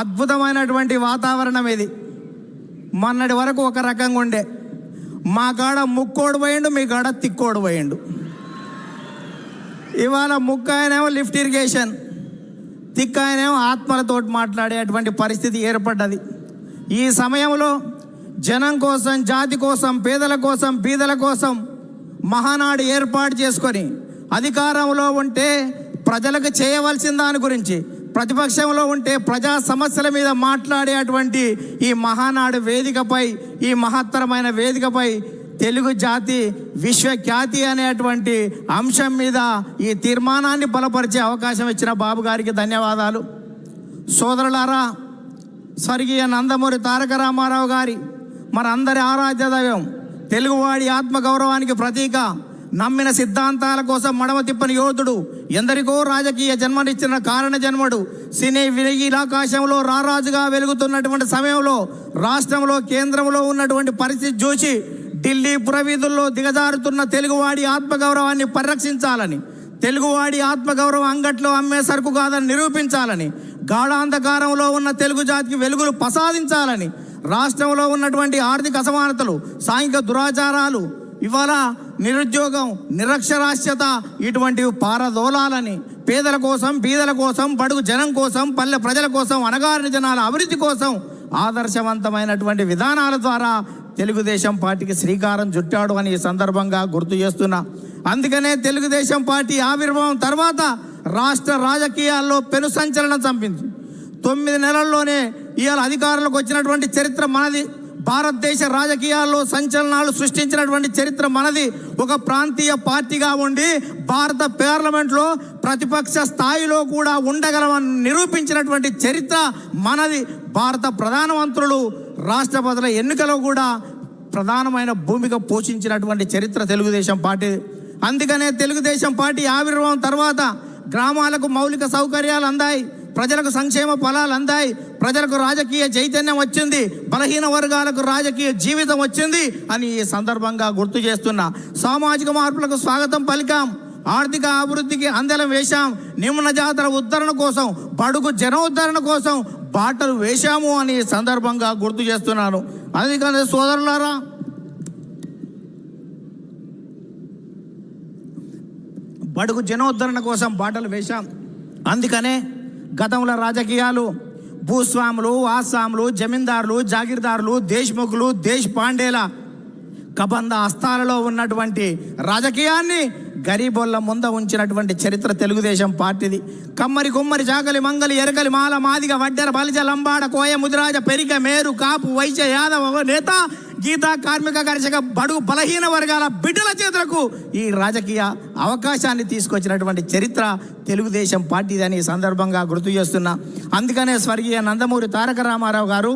అద్భుతమైనటువంటి వాతావరణం ఇది. మొన్నటి వరకు ఒక రకంగా ఉండే, మా కాడ ముక్కోడు పోయిండు, మీ కాడ తిక్కోడు పోయిండు. ఇవాళ ముక్కాయనేమో లిఫ్ట్ ఇరిగేషన్, తిక్కాయనేమో ఆత్మలతోటి మాట్లాడేటువంటి పరిస్థితి ఏర్పడ్డది. ఈ సమయంలో జనం కోసం, జాతి కోసం, పేదల కోసం, బీదల కోసం మహానాడు ఏర్పాటు చేసుకొని అధికారంలో ఉంటే ప్రజలకు చేయవలసిన దాని గురించి, ప్రతిపక్షంలో ఉంటే ప్రజా సమస్యల మీద మాట్లాడేటువంటి ఈ మహానాడు వేదికపై, ఈ మహత్తరమైన వేదికపై తెలుగు జాతి విశ్వఖ్యాతి అనేటువంటి అంశం మీద ఈ తీర్మానాన్ని బలపరిచే అవకాశం ఇచ్చిన బాబు గారికి ధన్యవాదాలు. సోదరులారా, స్వర్గీయ నందమూరి తారక రామారావు గారి మనందరి ఆరాధ్య దైవం, తెలుగువాడి ఆత్మగౌరవానికి ప్రతీక, నమ్మిన సిద్ధాంతాల కోసం మడమ తిప్పని యోధుడు, ఎందరికో రాజకీయ జన్మనిచ్చిన కారణ జన్మడు, సినీ వినీలాకాశంలో రారాజుగా వెలుగుతున్నటువంటి సమయంలో రాష్ట్రంలో, కేంద్రంలో ఉన్నటువంటి పరిస్థితి చూసి ఢిల్లీ పురవీధుల్లో దిగజారుతున్న తెలుగువాడి ఆత్మగౌరవాన్ని పరిరక్షించాలని, తెలుగువాడి ఆత్మగౌరవం అంగట్లో అమ్మే సరుకు కాదని నిరూపించాలని, గాఢాంధకారంలో ఉన్న తెలుగు జాతికి వెలుగులు ప్రసాదించాలని, రాష్ట్రంలో ఉన్నటువంటి ఆర్థిక అసమానతలు, సాంఘిక దురాచారాలు, ఇవాళ నిరుద్యోగం, నిరక్షరాస్యత ఇటువంటివి పారదోలాలని, పేదల కోసం, బీదల కోసం, బడుగు జనం కోసం, పల్లె ప్రజల కోసం, అణగారిన జనాల అభివృద్ధి కోసం ఆదర్శవంతమైనటువంటి విధానాల ద్వారా తెలుగుదేశం పార్టీకి శ్రీకారం చుట్టాడు అని ఈ సందర్భంగా గుర్తు చేస్తున్నా. అందుకనే తెలుగుదేశం పార్టీ ఆవిర్భావం తర్వాత రాష్ట్ర రాజకీయాల్లో పెను సంచలనం చంపింది. 9 నెలల్లోనే ఇవాళ అధికారంలోకి వచ్చినటువంటి చరిత్ర మనది. భారతదేశ రాజకీయాల్లో సంచలనాలు సృష్టించినటువంటి చరిత్ర మనది. ఒక ప్రాంతీయ పార్టీగా ఉండి భారత పార్లమెంట్లో ప్రతిపక్ష స్థాయిలో కూడా ఉండగలమని నిరూపించినటువంటి చరిత్ర మనది. భారత ప్రధానమంత్రులు, రాష్ట్రపతుల ఎన్నికలో కూడా ప్రధానమైన భూమిక పోషించినటువంటి చరిత్ర తెలుగుదేశం పార్టీ. అందుకనే తెలుగుదేశం పార్టీ ఆవిర్భావం తర్వాత గ్రామాలకు మౌలిక సౌకర్యాలు అందాయి, ప్రజలకు సంక్షేమ ఫలాలు అందాయి, ప్రజలకు రాజకీయ చైతన్యం వచ్చింది, బలహీన వర్గాలకు రాజకీయ జీవితం వచ్చింది అని ఈ సందర్భంగా గుర్తు చేస్తున్నా. సామాజిక మార్పులకు స్వాగతం పలికాం, ఆర్థిక అభివృద్ధికి అందలం వేశాం, నిమ్న జాతుల ఉద్ధరణ కోసం, బడుగు జనోద్ధరణ కోసం బాటలు వేశాము అని ఈ సందర్భంగా గుర్తు చేస్తున్నాను. అందుకనే సోదరులారా, బడుగు జనోద్ధరణ కోసం బాటలు వేశాం. అందుకనే గతంలో రాజకీయాలు భూస్వాములు, ఆసాములు, జమీందారులు, జాగీర్దారులు, దేశ్ముఖులు, దేశ్ పాండేల కబంధ హస్తాలలో ఉన్నటువంటి రాజకీయాన్ని గరీబోళ్ళ ముంద ఉంచినటువంటి చరిత్ర తెలుగుదేశం పార్టీది. కమ్మరి, కుమ్మరి, చాకలి, మంగలి, ఎరకలి, మాల, మాదిగ, వడ్డెర, బలిజ, లంబాడ, కోయ, ముదిరాజ, పెరిక, మేరు, కాపు, వైశ్య, యాదవ, నేత, గీత, కార్మిక, కర్షక, బడుగు బలహీన వర్గాల బిడ్డల చేతులకు ఈ రాజకీయ అవకాశాన్ని తీసుకొచ్చినటువంటి చరిత్ర తెలుగుదేశం పార్టీది అని సందర్భంగా గుర్తు చేస్తున్నా. అందుకనే స్వర్గీయ నందమూరి తారక రామారావు గారు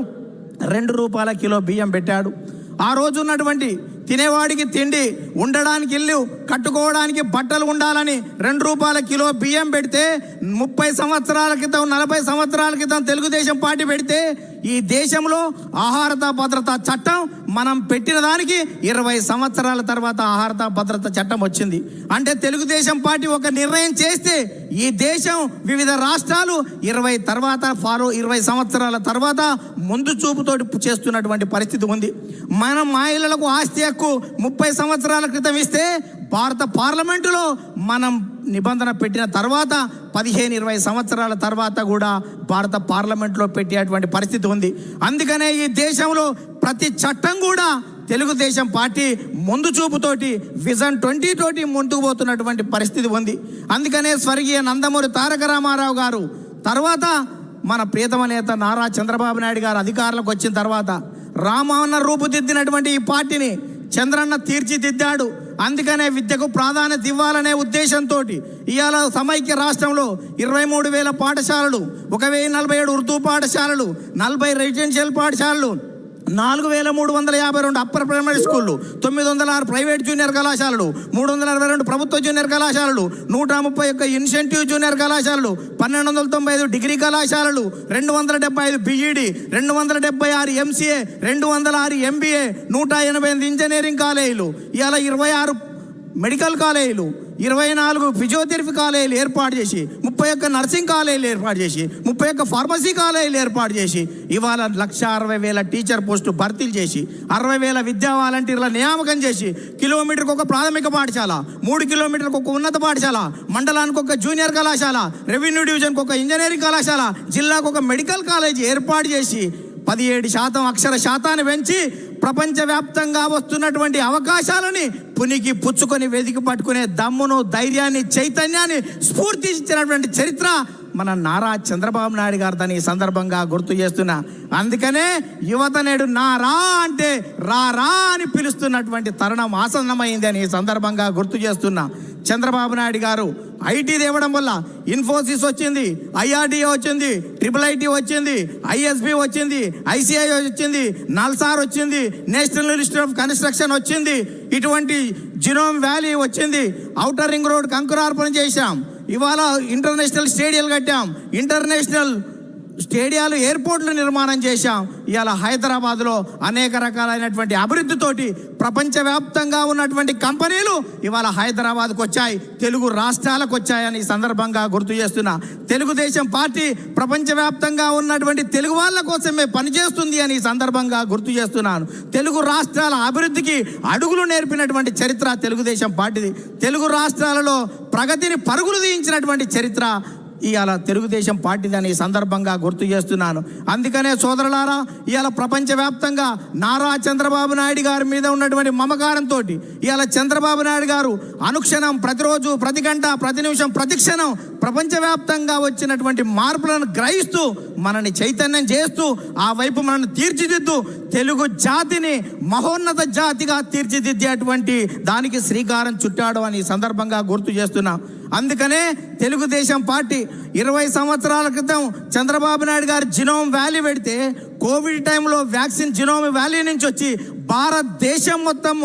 2 రూపాయల కిలో బియ్యం పెట్టాడు. ఆ రోజు ఉన్నటువంటి తినేవాడికి తిండి, ఉండడానికి ఇల్లు, కట్టుకోవడానికి బట్టలు ఉండాలని 2 రూపాయల కిలో బియ్యం పెడితే 30 సంవత్సరాల క్రితం, 40 సంవత్సరాల క్రితం తెలుగుదేశం పార్టీ పెడితే ఈ దేశంలో ఆహారత భద్రత చట్టం మనం పెట్టిన దానికి 20 సంవత్సరాల తర్వాత ఆహారత భద్రత చట్టం వచ్చింది. అంటే తెలుగుదేశం పార్టీ ఒక నిర్ణయం చేస్తే ఈ దేశం వివిధ రాష్ట్రాలు 20 సంవత్సరాల తర్వాత ముందు చూపుతోటి చేస్తున్నటువంటి పరిస్థితి ఉంది. మనం మహిళలకు ఆస్తి హక్కు 30 సంవత్సరాల క్రితం ఇస్తే భారత పార్లమెంటులో మనం నిబంధన పెట్టిన తర్వాత 15-20 సంవత్సరాల తర్వాత కూడా భారత పార్లమెంట్లో పెట్టేటువంటి పరిస్థితి ఉంది. అందుకనే ఈ దేశంలో ప్రతి చట్టం కూడా తెలుగుదేశం పార్టీ ముందు చూపుతోటి విజన్ 20 తోటి ముందుకు పోతున్నటువంటి పరిస్థితి ఉంది. అందుకనే స్వర్గీయ నందమూరి తారక రామారావు గారు తర్వాత మన ప్రియతమ నేత నారా చంద్రబాబు నాయుడు గారు అధికారంలోకి వచ్చిన తర్వాత రామన్న రూపుదిద్దినటువంటి ఈ పార్టీని చంద్రన్న తీర్చిదిద్దాడు. అందుకనే విద్యకు ప్రాధాన్యత ఇవ్వాలనే ఉద్దేశంతో ఇవాళ సమైక్య రాష్ట్రంలో 23,000 పాఠశాలలు, 1,047 ఉర్దూ పాఠశాలలు, 40 రెసిడెన్షియల్ పాఠశాలలు, 4,352 అప్పర్ ప్రైమరీ స్కూళ్ళు, 906 ప్రైవేట్ జూనియర్ కళాశాలలు, 362 ప్రభుత్వ జూనియర్ కళాశాలలు, 131 ఇన్సెంటివ్ జూనియర్ కళాశాలలు, 1,295 డిగ్రీ కళాశాలలు, 275 బీఈడి, 276 ఎంసీఏ, 206 ఎంబీఏ, 188 ఇంజనీరింగ్ కాలేజీలు, ఇలా 26 మెడికల్ కాలేజీలు, 24 ఫిజియోథెరపీ కాలేజీలు ఏర్పాటు చేసి, 31 నర్సింగ్ కాలేజీలు ఏర్పాటు చేసి, 31 ఫార్మసీ కాలేజీలు ఏర్పాటు చేసి, ఇవాళ 1,60,000 టీచర్ పోస్టు భర్తీలు చేసి, 60,000 విద్యా వాలంటీర్ల నియామకం చేసి, కిలోమీటర్కి ఒక ప్రాథమిక పాఠశాల, 3 కిలోమీటర్లకు ఒక ఉన్నత పాఠశాల, మండలానికి ఒక జూనియర్ కళాశాల, రెవెన్యూ డివిజన్కి ఒక ఇంజనీరింగ్ కళాశాల, జిల్లాకు ఒక మెడికల్ కాలేజీ ఏర్పాటు చేసి 17% అక్షర శాతాన్ని పెంచి ప్రపంచవ్యాప్తంగా వస్తున్నటువంటి అవకాశాలని పునికి పుచ్చుకొని వెతికి పట్టుకునే దమ్మును, ధైర్యాన్ని, చైతన్యాన్ని, స్ఫూర్తి ఇచ్చినటువంటి చరిత్ర మన నారా చంద్రబాబు నాయుడు గారు దాన్ని ఈ సందర్భంగా గుర్తు చేస్తున్నా. అందుకనే యువత నేడు నారా అంటే రా అని పిలుస్తున్నటువంటి తరుణం ఆసన్నమైంది అని ఈ సందర్భంగా గుర్తు చేస్తున్నా. చంద్రబాబు నాయుడు గారు ఐటీ తేవడం వల్ల ఇన్ఫోసిస్ వచ్చింది, ఐఆర్డీఏ వచ్చింది, IIIT వచ్చింది, ISB వచ్చింది, ICI వచ్చింది, నల్సార్ వచ్చింది, నేషనల్ ఇన్స్టిట్యూట్ ఆఫ్ కన్స్ట్రక్షన్ వచ్చింది, ఇటువంటి జినోమ్ వ్యాలీ వచ్చింది, ఔటర్ రింగ్ రోడ్ అంకురార్పణ చేశాం, ఇవాళ ఇంటర్నేషనల్ స్టేడియాలు కట్టాం, ఇంటర్నేషనల్ స్టేడియాలు, ఎయిర్పోర్ట్లు నిర్మాణం చేశాం. ఇవాళ హైదరాబాద్లో అనేక రకాలైనటువంటి అభివృద్ధితోటి ప్రపంచవ్యాప్తంగా ఉన్నటువంటి కంపెనీలు ఇవాళ హైదరాబాద్కు వచ్చాయి, తెలుగు రాష్ట్రాలకు వచ్చాయని ఈ సందర్భంగా గుర్తు చేస్తున్నా. తెలుగుదేశం పార్టీ ప్రపంచవ్యాప్తంగా ఉన్నటువంటి తెలుగు వాళ్ళ కోసమే పనిచేస్తుంది అని ఈ సందర్భంగా గుర్తు చేస్తున్నాను. తెలుగు రాష్ట్రాల అభివృద్ధికి అడుగులు నేర్పినటువంటి చరిత్ర తెలుగుదేశం పార్టీది. తెలుగు రాష్ట్రాలలో ప్రగతిని పరుగులు తీయించినటువంటి చరిత్ర ఇవాళ తెలుగుదేశం పార్టీదని ఈ సందర్భంగా గుర్తు చేస్తున్నాను. అందుకనే సోదరులారా, ఇవాళ ప్రపంచవ్యాప్తంగా నారా చంద్రబాబు నాయుడు గారి మీద ఉన్నటువంటి మమకారంతో ఇవాళ చంద్రబాబు నాయుడు గారు అనుక్షణం, ప్రతిరోజు, ప్రతి గంట, ప్రతి నిమిషం, ప్రతి క్షణం ప్రపంచవ్యాప్తంగా వచ్చినటువంటి మార్పులను గ్రహిస్తూ మనని చైతన్యం చేస్తూ ఆ వైపు మనల్ని తీర్చిదిద్దు తెలుగు జాతిని మహోన్నత జాతిగా తీర్చిదిద్దేటువంటి దానికి శ్రీకారం చుట్టాడు అని ఈ సందర్భంగా గుర్తు చేస్తున్నాం. అందుకనే తెలుగుదేశం పార్టీ 20 సంవత్సరాల క్రితం చంద్రబాబు నాయుడు గారు జినోమ్ వ్యాలీ పెడితే, కోవిడ్ టైంలో వ్యాక్సిన్ జినోమ్ వ్యాలీ నుంచి వచ్చి భారతదేశం మొత్తం